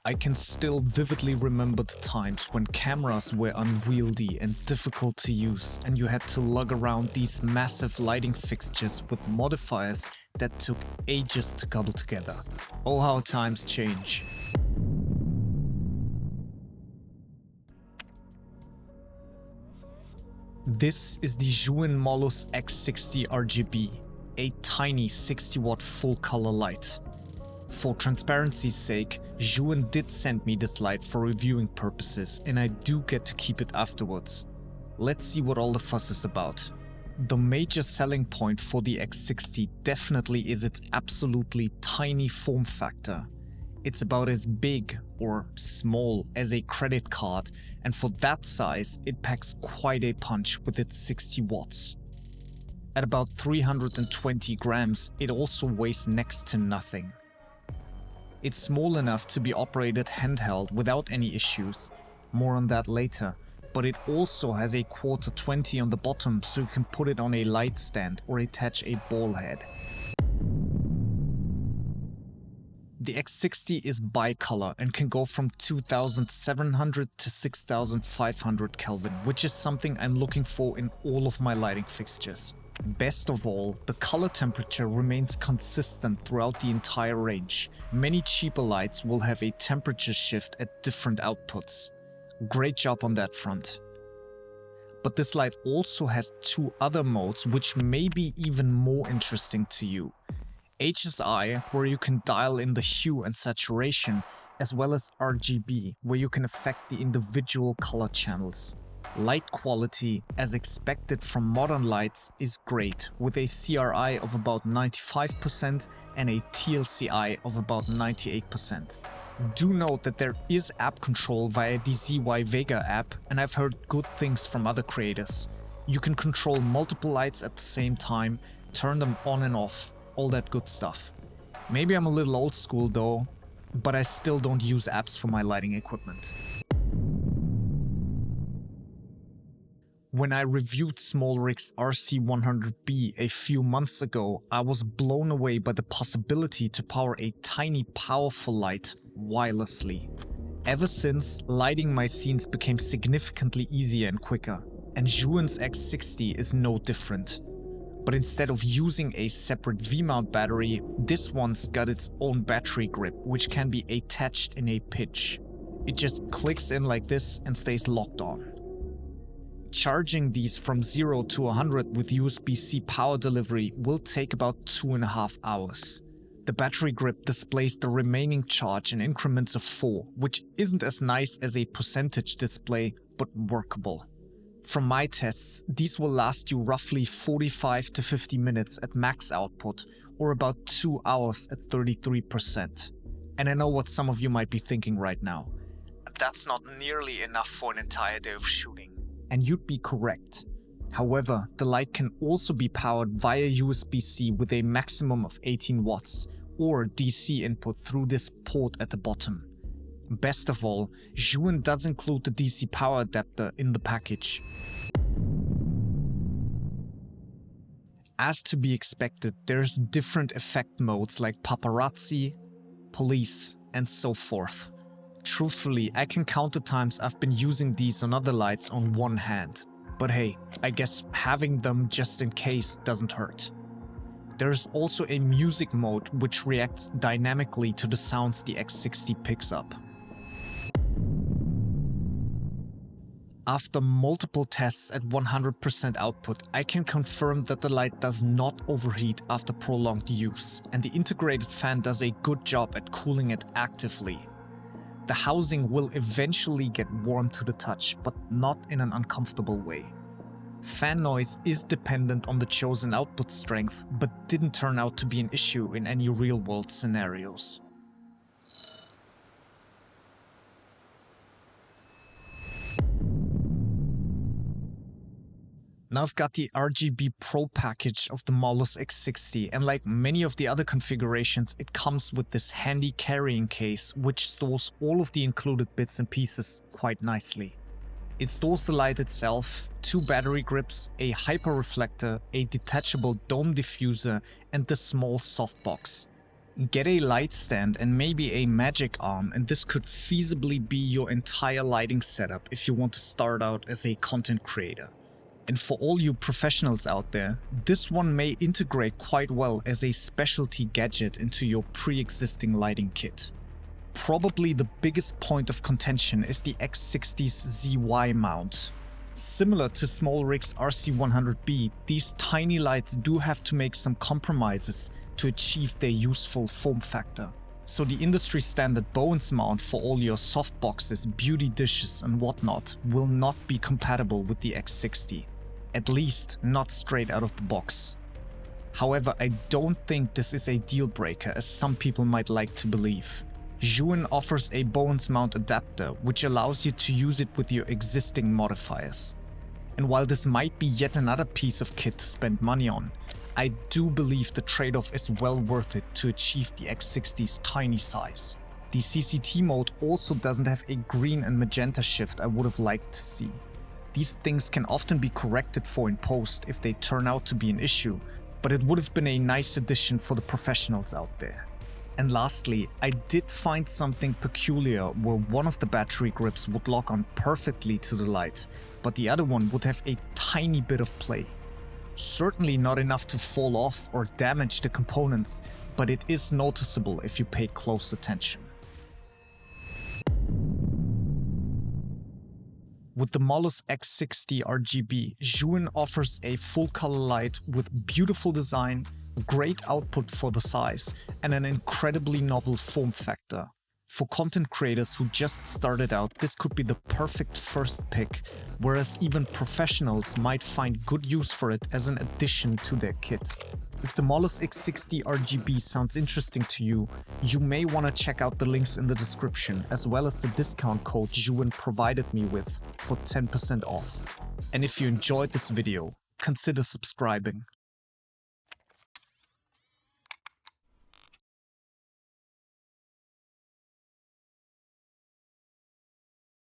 I can still vividly remember the times when cameras were unwieldy and difficult to use, and you had to lug around these massive lighting fixtures with modifiers that took ages to cobble together. Oh, how times change. This is the ZHIYUN Molus X60 RGB, a tiny 60-watt full-color light. For transparency's sake, ZHIYUN did send me this light for reviewing purposes, and I do get to keep it afterwards. Let's see what all the fuss is about. The major selling point for the X60 definitely is its absolutely tiny form factor. It's about as big, or small, as a credit card, and for that size, it packs quite a punch with its 60 watts. At about 320 grams, it also weighs next to nothing. It's small enough to be operated handheld without any issues, more on that later, but it also has a quarter 20 on the bottom so you can put it on a light stand or attach a ball head. The X60 is bicolor and can go from 2700 to 6500 Kelvin, which is something I'm looking for in all of my lighting fixtures. Best of all, the color temperature remains consistent throughout the entire range. Many cheaper lights will have a temperature shift at different outputs. Great job on that front. But this light also has two other modes which may be even more interesting to you. HSI, where you can dial in the hue and saturation, as well as RGB, where you can affect the individual color channels. Light quality, as expected from modern lights, is great, with a CRI of about 95% and a TLCI of about 98%. Do note that there is app control via the ZHIYUN app, and I've heard good things from other creators. You can control multiple lights at the same time, turn them on and off, all that good stuff. Maybe I'm a little old school though, but I still don't use apps for my lighting equipment. When I reviewed SmallRig's RC100B a few months ago, I was blown away by the possibility to power a tiny powerful light wirelessly. Ever since, lighting my scenes became significantly easier and quicker, and ZHIYUN's X60 is no different. But instead of using a separate V-mount battery, this one's got its own battery grip, which can be attached in a pinch. It just clicks in like this and stays locked on. Charging these from 0 to 100 with USB-C power delivery will take about 2.5 hours. The battery grip displays the remaining charge in increments of 4, which isn't as nice as a percentage display, but workable. From my tests, these will last you roughly 45 to 50 minutes at max output, or about 2 hours at 33%. And I know what some of you might be thinking right now. That's not nearly enough for an entire day of shooting. And you'd be correct. However, the light can also be powered via USB-C with a maximum of 18 watts, or DC input through this port at the bottom. Best of all, ZHIYUN does include the DC power adapter in the package. As to be expected, there's different effect modes like paparazzi, police, and so forth. Truthfully, I can count the times I've been using these on other lights on one hand. But hey, I guess having them just in case doesn't hurt. There's also a music mode which reacts dynamically to the sounds the X60 picks up. After multiple tests at 100% output, I can confirm that the light does not overheat after prolonged use, and the integrated fan does a good job at cooling it actively. The housing will eventually get warm to the touch, but not in an uncomfortable way. Fan noise is dependent on the chosen output strength, but didn't turn out to be an issue in any real-world scenarios. Now I've got the RGB Pro package of the Molus X60, and like many of the other configurations, it comes with this handy carrying case which stores all of the included bits and pieces quite nicely. It stores the light itself, 2 battery grips, a hyper reflector, a detachable dome diffuser, and the small softbox. Get a light stand and maybe a magic arm, and this could feasibly be your entire lighting setup if you want to start out as a content creator. And for all you professionals out there, this one may integrate quite well as a specialty gadget into your pre-existing lighting kit. Probably the biggest point of contention is the X60's ZY mount. Similar to SmallRig's RC100B, these tiny lights do have to make some compromises to achieve their useful form factor. So the industry standard Bowens mount for all your softboxes, beauty dishes and whatnot will not be compatible with the X60. At least not straight out of the box. However, I don't think this is a deal breaker as some people might like to believe. ZHIYUN offers a Bowens mount adapter which allows you to use it with your existing modifiers. And while this might be yet another piece of kit to spend money on, I do believe the trade-off is well worth it to achieve the X60's tiny size. The CCT mode also doesn't have a green and magenta shift I would have liked to see. These things can often be corrected for in post if they turn out to be an issue, but it would have been a nice addition for the professionals out there. And lastly, I did find something peculiar where one of the battery grips would lock on perfectly to the light, but the other one would have a tiny bit of play. Certainly not enough to fall off or damage the components, but it is noticeable if you pay close attention. With the Molus X60 RGB, ZHIYUN offers a full color light with beautiful design, great output for the size, and an incredibly novel form factor. For content creators who just started out, this could be the perfect first pick, whereas even professionals might find good use for it as an addition to their kit. If the Molus X60 RGB sounds interesting to you, you may want to check out the links in the description, as well as the discount code ZHIYUN provided me with for 10% off. And if you enjoyed this video, consider subscribing.